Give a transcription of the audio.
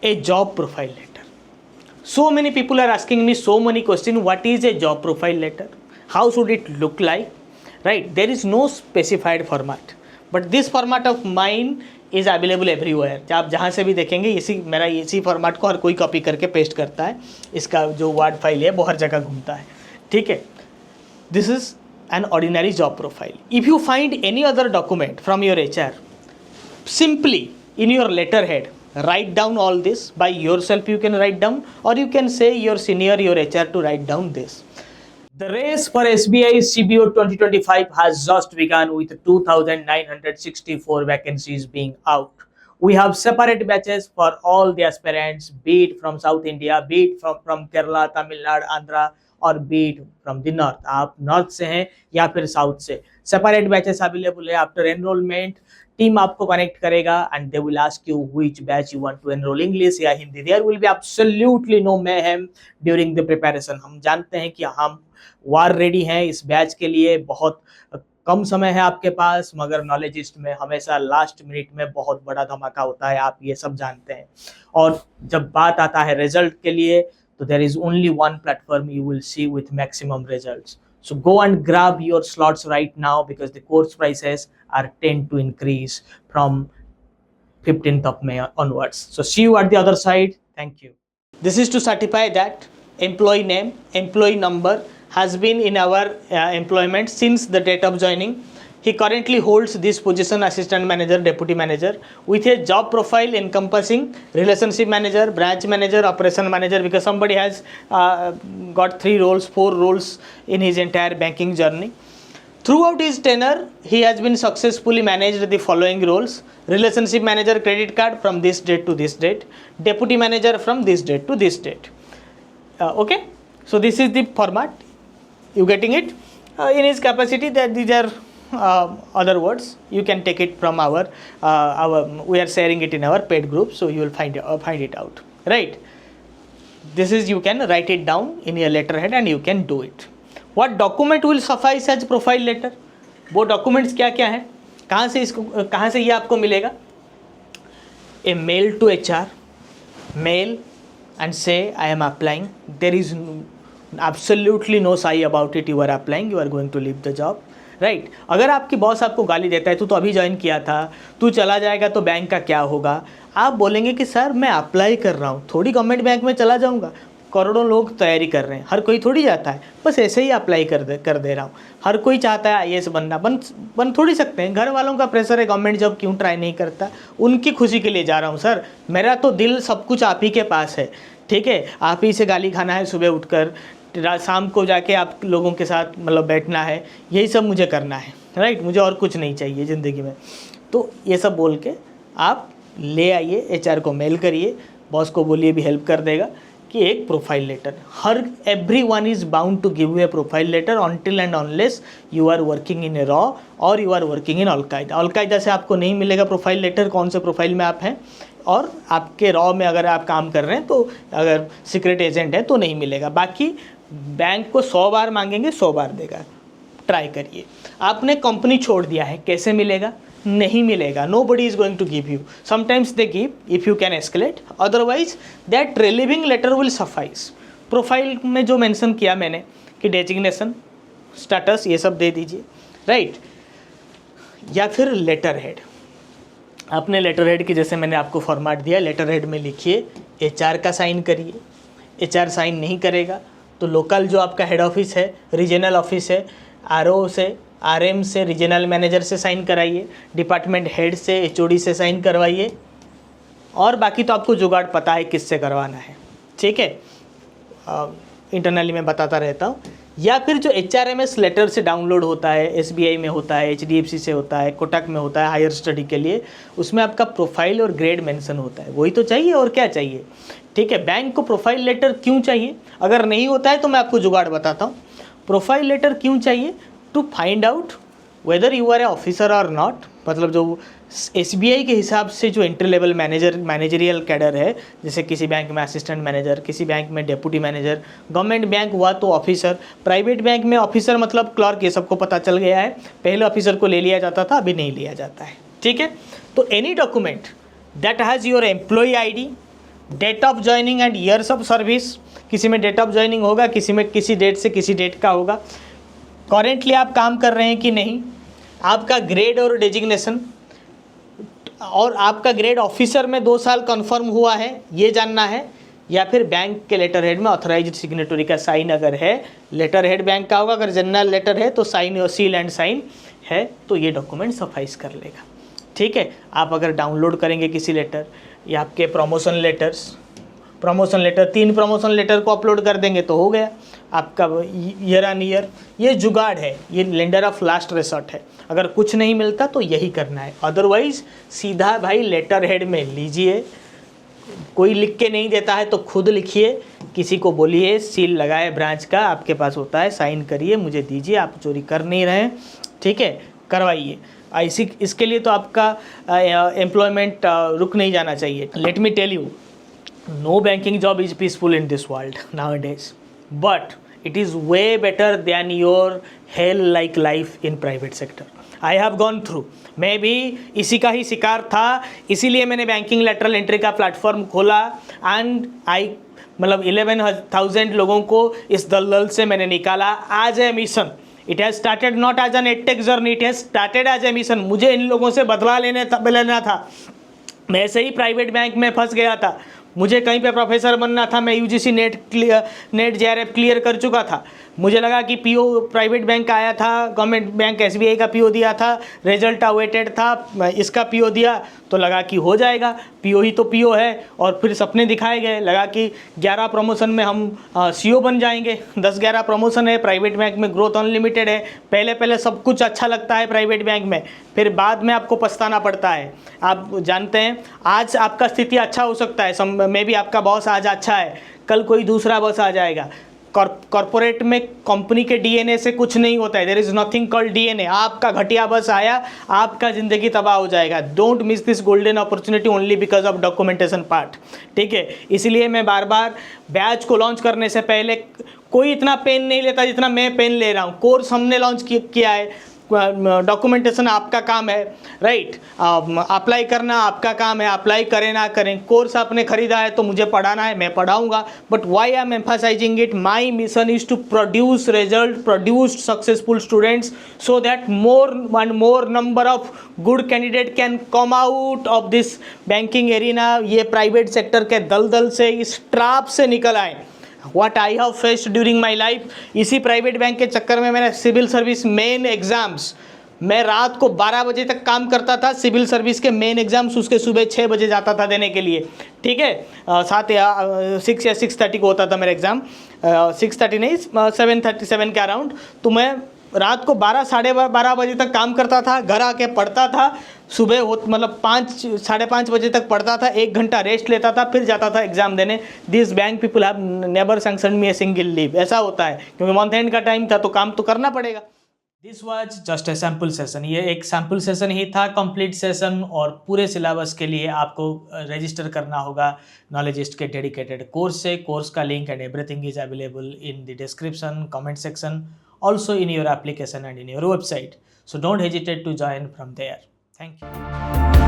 A job profile letter. So many people are asking me so many questions. What is a job profile letter? How should it look like? Right? There is no specified format, but this format of mine is available everywhere. आप जहाँ से भी देखेंगे इसी format को हर कोई copy करके paste करता है. इसका जो वर्ड फाइल है वो हर जगह घूमता है. ठीक है. This is an ordinary job profile. If you find any other document from your HR, simply in your letterhead write down all this by yourself. You can write down, or you can say your senior, your HR to write down this. The race for SBI CBO 2025 has just begun with 2,964 vacancies being out. We have separate batches for all the aspirants, be it from South India, be it from Kerala, Tamil Nadu, Andhra, और beat from the north. आप north से हैं या फिर south से. Separate batches available है. After enrollment team आपको connect करेगा and they will ask you which batch you want to enroll, English या Hindi. There will be absolutely no ma'am during the preparation. हम जानते हैं कि हम वार रेडी हैं इस बैच के लिए. बहुत कम समय है आपके पास, मगर नॉलेजिस्ट में हमेशा लास्ट मिनट में बहुत बड़ा धमाका होता है. आप ये सब जानते हैं. और जब बात आता है रिजल्ट के लिए, so there is only one platform you will see with maximum results. So go and grab your slots right now, because the course prices are tend to increase from 15th of May onwards. So see you at the other side. Thank you. This is to certify that employee name, employee number has been in our employment since the date of joining. He currently holds this position, assistant manager, deputy manager, with a job profile encompassing relationship manager, branch manager, operation manager, because somebody has got 3 roles, 4 roles in his entire banking journey. Throughout his tenure, he has been successfully managed the following roles: relationship manager, credit card, from this date to this date, deputy manager from this date to this date. Okay, so this is the format. You getting it? In his capacity, that these are other words. You can take it from our we are sharing it in our paid group, so you will find it out, right? This is, you can write it down in your letterhead and you can do it. What document will suffice as profile letter? वो documents क्या क्या है, कहाँ से ये आपको मिलेगा? A mail to HR, mail and say I am applying. There is absolutely no shy about it. You are applying, you are going to leave the job. Right. अगर आपकी बॉस आपको गाली देता है, तू तो अभी ज्वाइन किया था, तू चला जाएगा तो बैंक का क्या होगा, आप बोलेंगे कि सर मैं अप्लाई कर रहा हूँ, थोड़ी गवर्नमेंट बैंक में चला जाऊँगा. करोड़ों लोग तैयारी कर रहे हैं, हर कोई थोड़ी जाता है, बस ऐसे ही अप्लाई कर दे रहा हूँ. हर कोई चाहता है IAS बनना, बन थोड़ी सकते हैं. घर वालों का प्रेशर है, गवर्नमेंट जॉब क्यों ट्राई नहीं करता, उनकी खुशी के लिए जा रहा हूँ. सर मेरा तो दिल सब कुछ आप ही के पास है. ठीक है, आप ही से गाली खाना है सुबह उठकर, शाम को जाके आप लोगों के साथ मतलब बैठना है, यही सब मुझे करना है. राइट, मुझे और कुछ नहीं चाहिए ज़िंदगी में. तो ये सब बोल के आप ले आइए, HR को मेल करिए, बॉस को बोलिए भी हेल्प कर देगा, कि एक profile letter. everyone is bound to give you a profile letter until and unless you are working in a RAW और you are working in Al-Qaeda से आपको नहीं मिलेगा प्रोफाइल लेटर, कौन से प्रोफाइल में आप हैं. और आपके RAW में अगर आप काम कर रहे हैं, तो अगर सीक्रेट एजेंट है तो नहीं मिलेगा. बाकी बैंक को 100 बार मांगेंगे, 100 बार देगा. ट्राई करिए. आपने कंपनी छोड़ दिया है, कैसे मिलेगा? नहीं मिलेगा. nobody is going to give you. Sometimes they give if you can escalate, otherwise that relieving letter will suffice. Profile में जो मेंशन किया मैंने कि डेजिग्नेशन, स्टेटस, ये सब दे दीजिए. राइट. या फिर लेटर हेड. आपने लेटर हेड की, जैसे मैंने आपको फॉर्मेट दिया, लेटर हेड में लिखिए HR का साइन करिए. HR साइन नहीं करेगा तो लोकल जो आपका हेड ऑफिस है, रीजनल ऑफिस है, RO से, RM से, रीजनल मैनेजर से साइन कराइए, डिपार्टमेंट हेड से, HOD से साइन करवाइए. और बाकी तो आपको जुगाड़ पता है किससे करवाना है. ठीक है, इंटरनली मैं बताता रहता हूँ. या फिर जो HRMS लेटर से डाउनलोड होता है, SBI में होता है, HDFC से होता है, कोटक में होता है हायर स्टडी के लिए, उसमें आपका प्रोफाइल और ग्रेड मेंशन होता है. वही तो चाहिए, और क्या चाहिए. ठीक है. बैंक को प्रोफाइल लेटर क्यों चाहिए? अगर नहीं होता है तो मैं आपको जुगाड़ बताता हूँ. प्रोफाइल लेटर क्यों चाहिए? To find out whether you are a officer और नॉट. मतलब जो SBI के हिसाब से जो इंटर लेवल मैनेजरियल कैडर है, जैसे किसी बैंक में असिस्टेंट मैनेजर, किसी बैंक में डेप्यूटी मैनेजर, गवर्नमेंट बैंक हुआ तो ऑफिसर, प्राइवेट बैंक में ऑफिसर मतलब क्लर्क, ये सबको पता चल गया है. पहले ऑफिसर को ले लिया जाता था, अभी नहीं लिया जाता है. ठीक है. तो any document that has your employee ID, date of joining and years of service, किसी में डेट ऑफ ज्वाइनिंग होगा, किसी में किसी डेट से किसी डेट का होगा, करेंटली आप काम कर रहे हैं कि नहीं, आपका ग्रेड और डेजिग्नेशन, और आपका ग्रेड ऑफिसर में 2 साल कंफर्म हुआ है ये जानना है, या फिर बैंक के लेटर हेड में ऑथराइज्ड सिग्नेटरी का साइन अगर है, लेटर हेड बैंक का होगा, अगर जनरल लेटर है तो साइन और सील एंड साइन है तो ये डॉक्यूमेंट सफाइस कर लेगा। ठीक है, आप अगर डाउनलोड करेंगे किसी लेटर या आपके प्रमोशन लेटर 3 प्रमोशन लेटर को अपलोड कर देंगे तो हो गया आपका ईयर ऑन ईयर। ये जुगाड़ है, ये लेंडर ऑफ लास्ट रिसोर्ट है, अगर कुछ नहीं मिलता तो यही करना है, अदरवाइज सीधा भाई लेटर हेड में लीजिए, कोई लिख के नहीं देता है तो खुद लिखिए, किसी को बोलिए सील लगाए ब्रांच का, आपके पास होता है, साइन करिए, मुझे दीजिए, आप चोरी कर नहीं रहे, ठीक है, करवाइए। ऐसी इसके लिए तो आपका एम्प्लॉयमेंट रुक नहीं जाना चाहिए। Let me tell you, no banking job is peaceful in this world nowadays, but it is way better than your hell like life in private sector. I have gone through, मैं भी इसी का ही शिकार था, इसीलिए मैंने बैंकिंग लेटरल एंट्री का platform खोला एंड आई मतलब 11,000 लोगों को इस दलदल से मैंने निकाला as a mission. It has started not as an edtech journey, it has started as a mission. मुझे इन लोगों से बदला लेना था। मैं ऐसे ही प्राइवेट बैंक में फंस गया था, मुझे कहीं पे प्रोफेसर बनना था, मैं यूजीसी नेट जेआरएफ क्लियर कर चुका था, मुझे लगा कि पीओ प्राइवेट बैंक का आया था, गवर्नमेंट बैंक एसबीआई का पीओ दिया था, रिजल्ट अवेटेड था, इसका पीओ दिया तो लगा कि हो जाएगा, पीओ ही तो पीओ है, और फिर सपने दिखाए गए, लगा कि 11 प्रमोशन में हम सीओ बन जाएंगे, 10-11 प्रमोशन है, प्राइवेट बैंक में ग्रोथ अनलिमिटेड है, पहले सब कुछ अच्छा लगता है प्राइवेट बैंक में, फिर बाद में आपको पछताना पड़ता है। आप जानते हैं आज आपका स्थिति अच्छा हो सकता है, मे भी आपका बॉस आज अच्छा है, कल कोई दूसरा बॉस आ जाएगा। कॉर्पोरेट में कंपनी के डीएनए से कुछ नहीं होता है, there is nothing called DNA. आपका घटिया बस आया, आपका ज़िंदगी तबाह हो जाएगा। Don't miss this golden opportunity only because of documentation part, ठीक है। इसलिए मैं बार बार बैच को लॉन्च करने से पहले, कोई इतना पेन नहीं लेता जितना मैं पेन ले रहा हूँ। कोर्स हमने लॉन्च किया है, डॉक्यूमेंटेशन आपका काम है, राइट, अप्लाई करना आपका काम है, अप्लाई करें ना करें। कोर्स आपने खरीदा है तो मुझे पढ़ाना है, मैं पढ़ाऊंगा, but why I am emphasising it, my mission is to produce result, produce successful students, so that more and more number of good candidate can come out of this banking arena. ये private sector के दलदल से, इस trap से निकल आए। What I have faced during my life, इसी private bank के चक्कर में मैंने सिविल सर्विस मेन एग्ज़ाम्स, मैं रात को 12 बजे तक काम करता था, सिविल सर्विस के मेन एग्ज़ाम्स उसके सुबह 6 बजे जाता था देने के लिए, ठीक है। 6 या 6:30 को होता था मेरा एग्ज़ाम, 6:30 नहीं 7:37 के अराउंड। तो मैं रात को 12-12:30 बजे तक काम करता था, घर आके पढ़ता था, सुबह मतलब 5-5:30 बजे तक पढ़ता था, 1 घंटा रेस्ट लेता था, फिर जाता था एग्ज़ाम देने। This bank people have never sanctioned me a single leave. ऐसा होता है क्योंकि मंथ एंड का टाइम था तो काम तो करना पड़ेगा। This was just a sample session, ये एक सैम्पल सेशन ही था। कंप्लीट सेशन और पूरे सिलेबस के लिए आपको रजिस्टर करना होगा नॉलेजिस्ट के डेडिकेटेड कोर्स से। कोर्स का link and everything is available in the description, comment section, also in your application and in your website. So don't hesitate to join from there. Thank you.